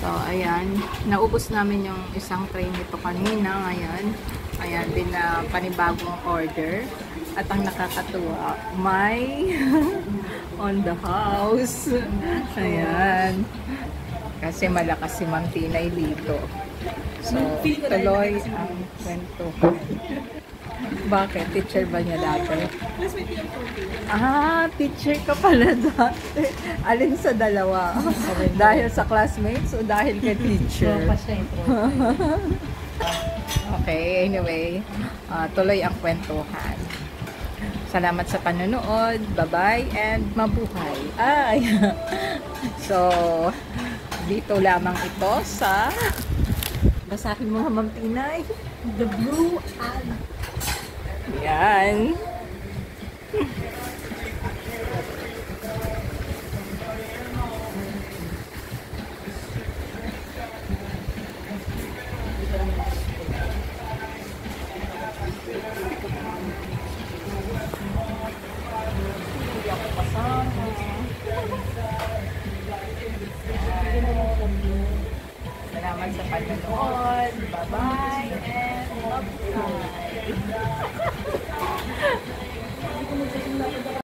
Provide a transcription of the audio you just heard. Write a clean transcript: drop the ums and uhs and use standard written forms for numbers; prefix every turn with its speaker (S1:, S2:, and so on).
S1: So, ayan. Naubos namin yung isang tray nito kanina. Ngayon, ayan din na panibagong order. At ang nakakatuwa, may on the house. Ayan. Kasi malakas si Ma'am Tinay dito. So, tuloy ang kwentuhan. Bakit? Teacher ba niya dati? Ah, teacher ka pala dati. Alin sa dalawa? Dahil sa classmates o dahil kay teacher? Okay, anyway. Tuloy ang kwentuhan. Salamat sa panonood. Bye-bye and mabuhay. Ay! So, dito lamang ito sa... Basahin mo nga, Ma'am Tinay.
S2: The Blue Ad.
S1: Yan. Salamat sa panonood.